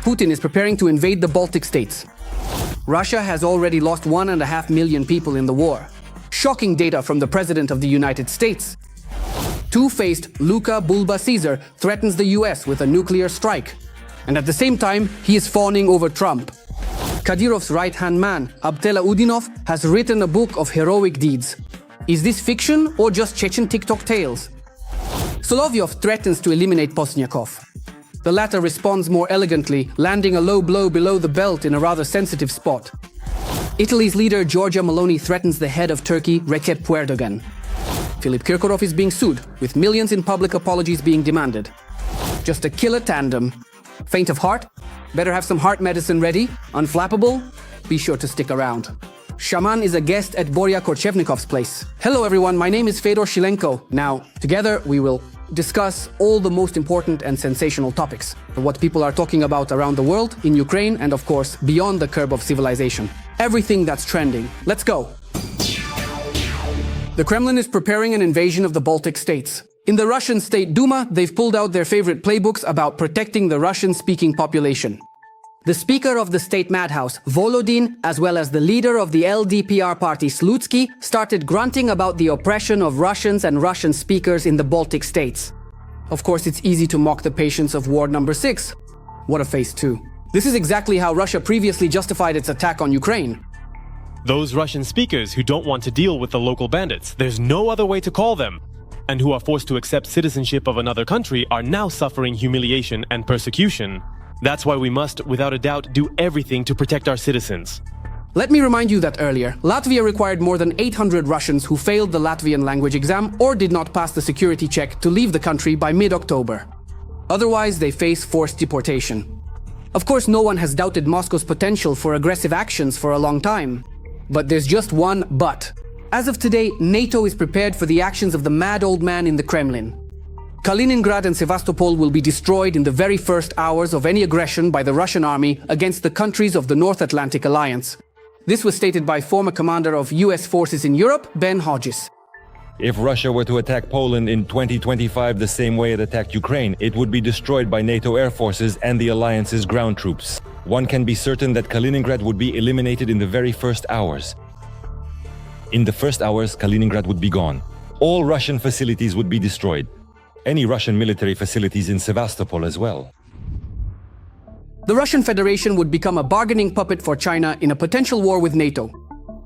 Putin is preparing to invade the Baltic states. Russia has already lost 1.5 million people in the war. Shocking data from the President of the United States. Two-faced Luka Bulba Caesar threatens the US with a nuclear strike. And at the same time, he is fawning over Trump. Kadyrov's right-hand man, Apti Alaudinov, has written a book of heroic deeds. Is this fiction or just Chechen TikTok tales? Solovyov threatens to eliminate Pozdnyakov. The latter responds more elegantly, landing a low blow below the belt in a rather sensitive spot. Italy's leader Giorgia Meloni threatens the head of Turkey, Recep Erdogan. Philip Kirkorov is being sued, with millions in public apologies being demanded. Just a killer tandem. Faint of heart? Better have some heart medicine ready. Unflappable? Be sure to stick around. Shaman is a guest at Korchovnikov's place. Hello everyone, my name is Fedor Shilenko. Now, together we will discuss all the most important and sensational topics. What people are talking about around the world, in Ukraine, and of course, beyond the curb of civilization. Everything that's trending. Let's go! The Kremlin is preparing an invasion of the Baltic states. In the Russian State Duma, they've pulled out their favorite playbooks about protecting the Russian-speaking population. The Speaker of the State Madhouse, Volodin, as well as the leader of the LDPR party, Slutsky, started grunting about the oppression of Russians and Russian speakers in the Baltic states. Of course, it's easy to mock the patience of War number 6. What a face too. This is exactly how Russia previously justified its attack on Ukraine. Those Russian speakers who don't want to deal with the local bandits, there's no other way to call them, and who are forced to accept citizenship of another country are now suffering humiliation and persecution. That's why we must, without a doubt, do everything to protect our citizens. Let me remind you that earlier, Latvia required more than 800 Russians who failed the Latvian language exam or did not pass the security check to leave the country by mid-October. Otherwise, they face forced deportation. Of course, no one has doubted Moscow's potential for aggressive actions for a long time. But there's just one but. As of today, NATO is prepared for the actions of the mad old man in the Kremlin. Kaliningrad and Sevastopol will be destroyed in the very first hours of any aggression by the Russian army against the countries of the North Atlantic Alliance. This was stated by former commander of US forces in Europe, Ben Hodges. If Russia were to attack Poland in 2025 the same way it attacked Ukraine, it would be destroyed by NATO air forces and the alliance's ground troops. One can be certain that Kaliningrad would be eliminated in the very first hours. In the first hours, Kaliningrad would be gone. All Russian facilities would be destroyed. Any Russian military facilities in Sevastopol as well. The Russian Federation would become a bargaining puppet for China in a potential war with NATO.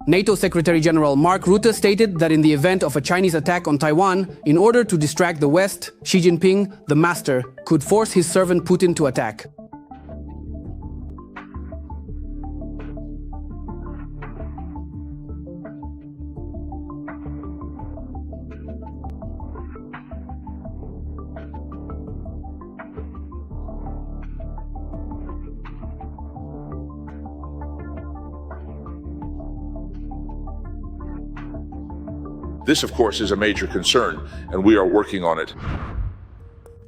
NATO Secretary General Mark Rutte stated that in the event of a Chinese attack on Taiwan, in order to distract the West, Xi Jinping, the master, could force his servant Putin to attack. This, of course, is a major concern, and we are working on it.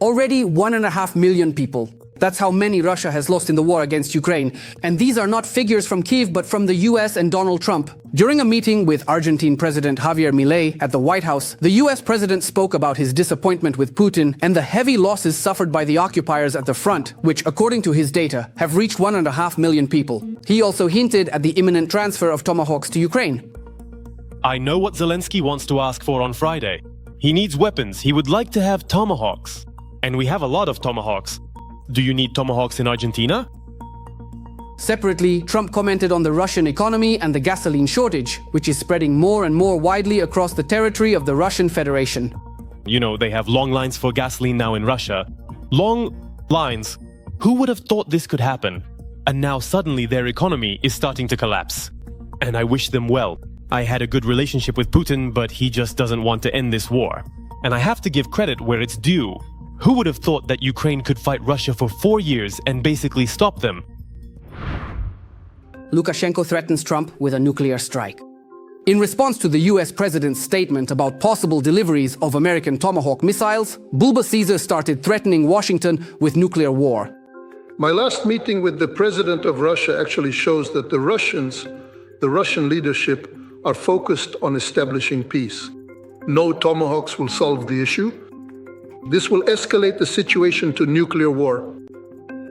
Already 1.5 million people. That's how many Russia has lost in the war against Ukraine. And these are not figures from Kyiv, but from the US and Donald Trump. During a meeting with Argentine President Javier Milei at the White House, the US president spoke about his disappointment with Putin and the heavy losses suffered by the occupiers at the front, which, according to his data, have reached 1.5 million people. He also hinted at the imminent transfer of Tomahawks to Ukraine. I know what Zelensky wants to ask for on Friday. He needs weapons. He would like to have Tomahawks. And we have a lot of Tomahawks. Do you need Tomahawks in Argentina? Separately, Trump commented on the Russian economy and the gasoline shortage, which is spreading more and more widely across the territory of the Russian Federation. You know, they have long lines for gasoline now in Russia. Long lines. Who would have thought this could happen? And now suddenly their economy is starting to collapse. And I wish them well. I had a good relationship with Putin, but he just doesn't want to end this war. And I have to give credit where it's due. Who would have thought that Ukraine could fight Russia for 4 years and basically stop them? Lukashenko threatens Trump with a nuclear strike. In response to the US president's statement about possible deliveries of American Tomahawk missiles, Bulba Caesar started threatening Washington with nuclear war. My last meeting with the president of Russia actually shows that the Russian leadership are focused on establishing peace. No Tomahawks will solve the issue. This will escalate the situation to nuclear war.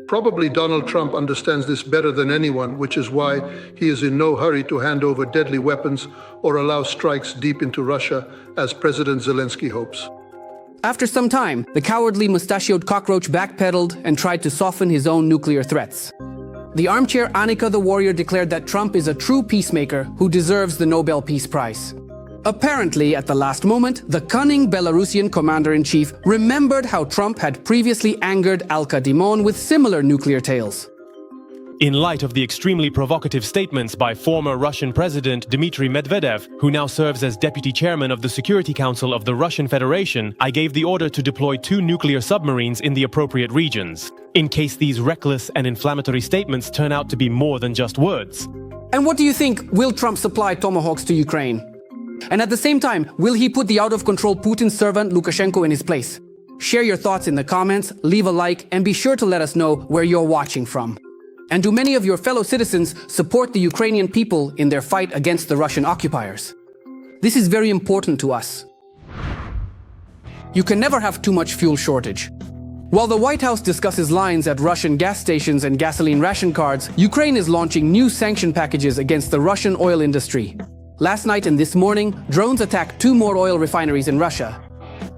Probably Donald Trump understands this better than anyone, which is why he is in no hurry to hand over deadly weapons or allow strikes deep into Russia, as President Zelensky hopes. After some time, the cowardly mustachioed cockroach backpedaled and tried to soften his own nuclear threats. The armchair Annika the Warrior declared that Trump is a true peacemaker who deserves the Nobel Peace Prize. Apparently, at the last moment, the cunning Belarusian commander-in-chief remembered how Trump had previously angered Al-Kadimon with similar nuclear tales. In light of the extremely provocative statements by former Russian President Dmitry Medvedev, who now serves as deputy chairman of the Security Council of the Russian Federation, I gave the order to deploy 2 nuclear submarines in the appropriate regions, in case these reckless and inflammatory statements turn out to be more than just words. And what do you think? Will Trump supply Tomahawks to Ukraine? And at the same time, will he put the out-of-control Putin servant Lukashenko in his place? Share your thoughts in the comments, leave a like, and be sure to let us know where you're watching from. And do many of your fellow citizens support the Ukrainian people in their fight against the Russian occupiers? This is very important to us. You can never have too much fuel shortage. While the White House discusses lines at Russian gas stations and gasoline ration cards, Ukraine is launching new sanction packages against the Russian oil industry. Last night and this morning, drones attacked 2 more oil refineries in Russia.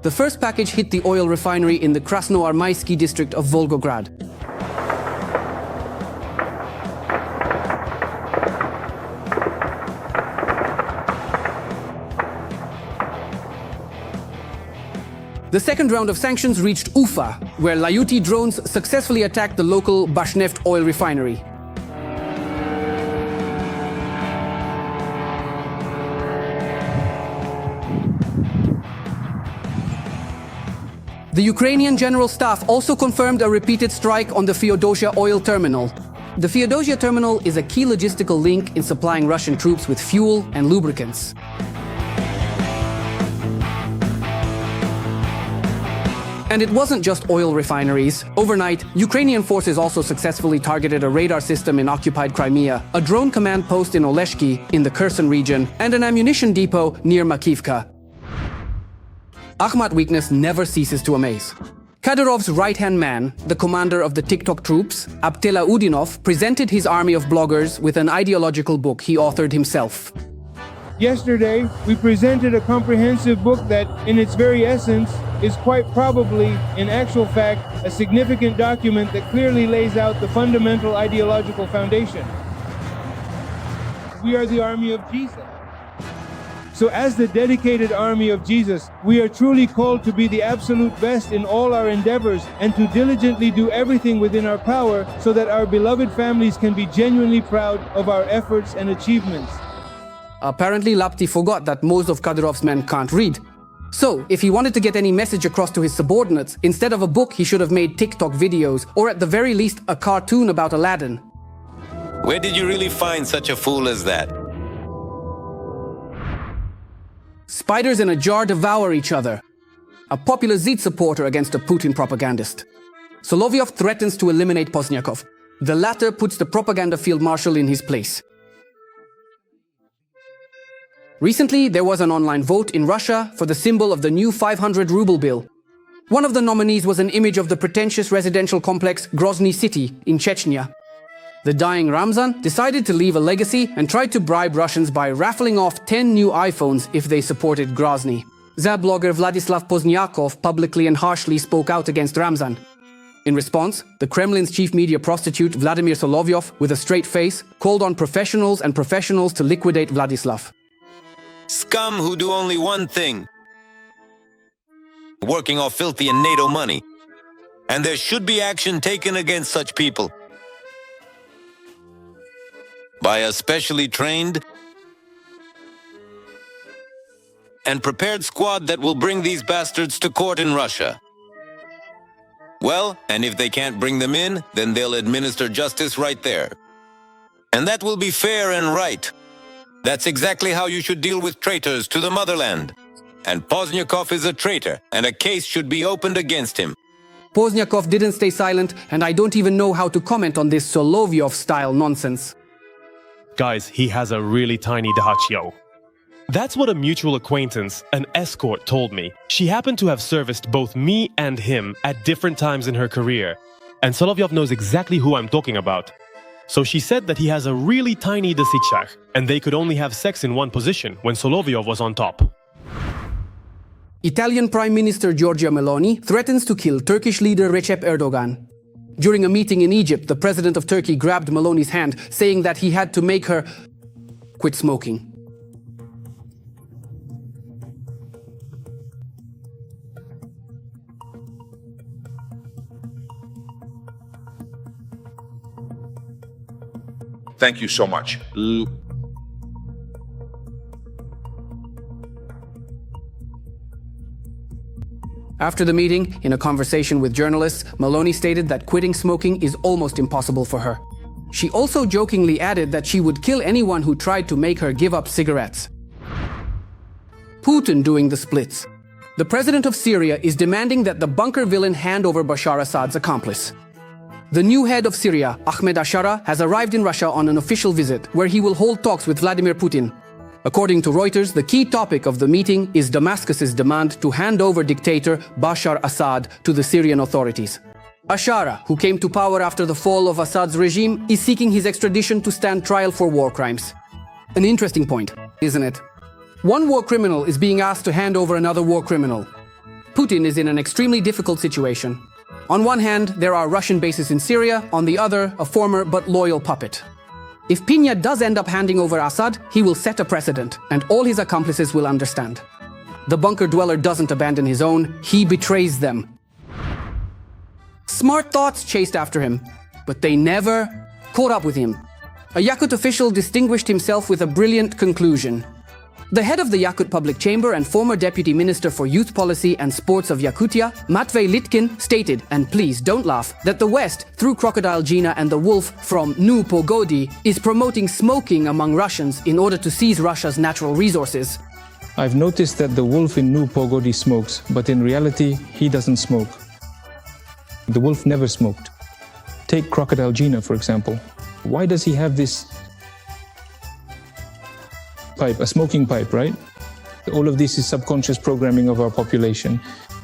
The first package hit the oil refinery in the Krasnoarmaysky district of Volgograd. The second round of sanctions reached Ufa, where Layuti drones successfully attacked the local Bashneft oil refinery. The Ukrainian General Staff also confirmed a repeated strike on the Feodosia oil terminal. The Feodosia terminal is a key logistical link in supplying Russian troops with fuel and lubricants. And it wasn't just oil refineries. Overnight, Ukrainian forces also successfully targeted a radar system in occupied Crimea, a drone command post in Oleshki in the Kherson region, and an ammunition depot near Makivka. Akhmat weakness never ceases to amaze. Kadyrov's right-hand man, the commander of the TikTok troops, Apti Alaudinov, presented his army of bloggers with an ideological book he authored himself. Yesterday, we presented a comprehensive book that, in its very essence, is quite probably, in actual fact, a significant document that clearly lays out the fundamental ideological foundation. We are the army of Jesus. So as the dedicated army of Jesus, we are truly called to be the absolute best in all our endeavors and to diligently do everything within our power so that our beloved families can be genuinely proud of our efforts and achievements. Apparently, Lapti forgot that most of Kadyrov's men can't read. So, if he wanted to get any message across to his subordinates, instead of a book, he should have made TikTok videos, or at the very least, a cartoon about Aladdin. Where did you really find such a fool as that? Spiders in a jar devour each other. A popular Zit supporter against a Putin propagandist. Solovyov threatens to eliminate Pozdnyakov. The latter puts the propaganda field marshal in his place. Recently, there was an online vote in Russia for the symbol of the new 500 ruble bill. One of the nominees was an image of the pretentious residential complex Grozny City in Chechnya. The dying Ramzan decided to leave a legacy and tried to bribe Russians by raffling off 10 new iPhones if they supported Grozny. Zab blogger Vladislav Pozdnyakov publicly and harshly spoke out against Ramzan. In response, the Kremlin's chief media prostitute Vladimir Solovyov, with a straight face, called on professionals to liquidate Vladislav. Scum who do only one thing: working off filthy and NATO money. And there should be action taken against such people by a specially trained and prepared squad that will bring these bastards to court in Russia. Well, and if they can't bring them in, then they'll administer justice right there. And that will be fair and right. That's exactly how you should deal with traitors to the motherland. And Pozdnyakov is a traitor, and a case should be opened against him. Pozdnyakov didn't stay silent, and I don't even know how to comment on this Solovyov-style nonsense. Guys, he has a really tiny dachyo. That's what a mutual acquaintance, an escort, told me. She happened to have serviced both me and him at different times in her career. And Solovyov knows exactly who I'm talking about. So she said that he has a really tiny desichach, and they could only have sex in one position when Solovyov was on top. Italian Prime Minister Giorgia Meloni threatens to kill Turkish leader Recep Erdogan. During a meeting in Egypt, the president of Turkey grabbed Meloni's hand, saying that he had to make her quit smoking. Thank you so much. After the meeting, in a conversation with journalists, Meloni stated that quitting smoking is almost impossible for her. She also jokingly added that she would kill anyone who tried to make her give up cigarettes. Putin doing the splits. The president of Syria is demanding that the bunker villain hand over Bashar Assad's accomplice. The new head of Syria, Ahmed Ashara, has arrived in Russia on an official visit, where he will hold talks with Vladimir Putin. According to Reuters, the key topic of the meeting is Damascus's demand to hand over dictator Bashar Assad to the Syrian authorities. Ashara, who came to power after the fall of Assad's regime, is seeking his extradition to stand trial for war crimes. An interesting point, isn't it? One war criminal is being asked to hand over another war criminal. Putin is in an extremely difficult situation. On one hand, there are Russian bases in Syria, on the other, a former but loyal puppet. If Piña does end up handing over Assad, he will set a precedent, and all his accomplices will understand. The bunker dweller doesn't abandon his own, he betrays them. Smart thoughts chased after him, but they never caught up with him. A Yakut official distinguished himself with a brilliant conclusion. The head of the Yakut Public Chamber and former Deputy Minister for Youth Policy and Sports of Yakutia, Matvey Litkin, stated, and please don't laugh, that the West, through Crocodile Gina and the wolf from Nu Pogodi, is promoting smoking among Russians in order to seize Russia's natural resources. I've noticed that the wolf in Nu Pogodi smokes, but in reality, he doesn't smoke. The wolf never smoked. Take Crocodile Gina, for example. Why does he have this pipe, a smoking pipe, right? All of this is subconscious programming of our population.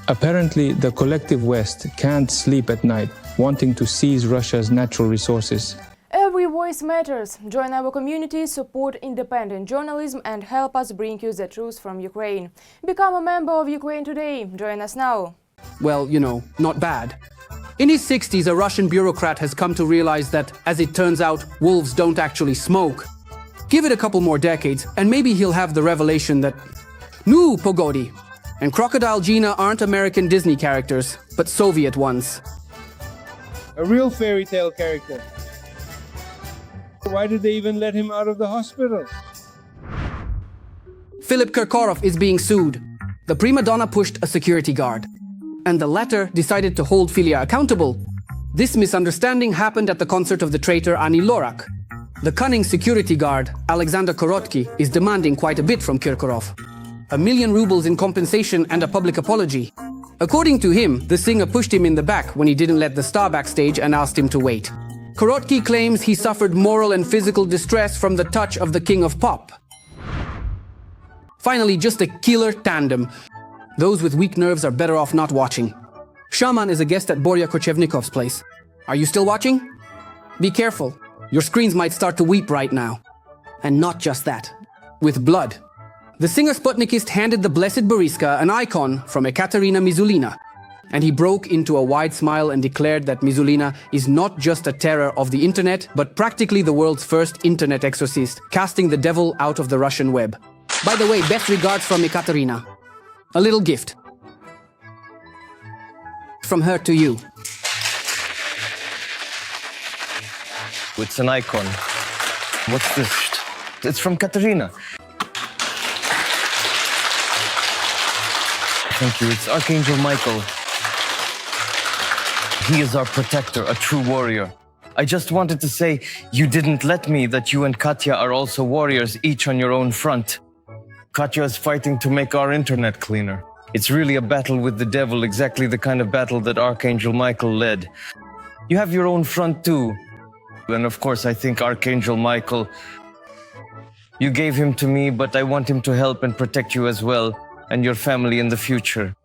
Apparently, the collective West can't sleep at night, wanting to seize Russia's natural resources. Every voice matters. Join our community, support independent journalism, and help us bring you the truth from Ukraine. Become a member of Ukraine Today. Join us now. Well, you know, not bad. In his 60s, a Russian bureaucrat has come to realize that, as it turns out, wolves don't actually smoke. Give it a couple more decades, and maybe he'll have the revelation that Nu Pogodi and Crocodile Gina aren't American Disney characters, but Soviet ones. A real fairy tale character. Why did they even let him out of the hospital? Philip Kirkorov is being sued. The prima donna pushed a security guard, and the latter decided to hold Filia accountable. This misunderstanding happened at the concert of the traitor Ani Lorak. The cunning security guard, Alexander Korotkov, is demanding quite a bit from Kirkorov. 1 million rubles in compensation and a public apology. According to him, the singer pushed him in the back when he didn't let the star backstage and asked him to wait. Korotkov claims he suffered moral and physical distress from the touch of the king of pop. Finally, just a killer tandem. Those with weak nerves are better off not watching. Shaman is a guest at Borya Korchovnikov's place. Are you still watching? Be careful. Your screens might start to weep right now. And not just that. With blood. The singer Sputnikist handed the Blessed Boriska an icon from Ekaterina Mizulina. And he broke into a wide smile and declared that Mizulina is not just a terror of the internet, but practically the world's first internet exorcist, casting the devil out of the Russian web. By the way, best regards from Ekaterina. A little gift. From her to you. It's an icon. What's this? It's from Katerina. Thank you. It's Archangel Michael. He is our protector, a true warrior. I just wanted to say, you didn't let me, that you and Katya are also warriors, each on your own front. Katya is fighting to make our internet cleaner. It's really a battle with the devil, exactly the kind of battle that Archangel Michael led. You have your own front too. And of course, I think Archangel Michael, you gave him to me, but I want him to help and protect you as well, and your family in the future.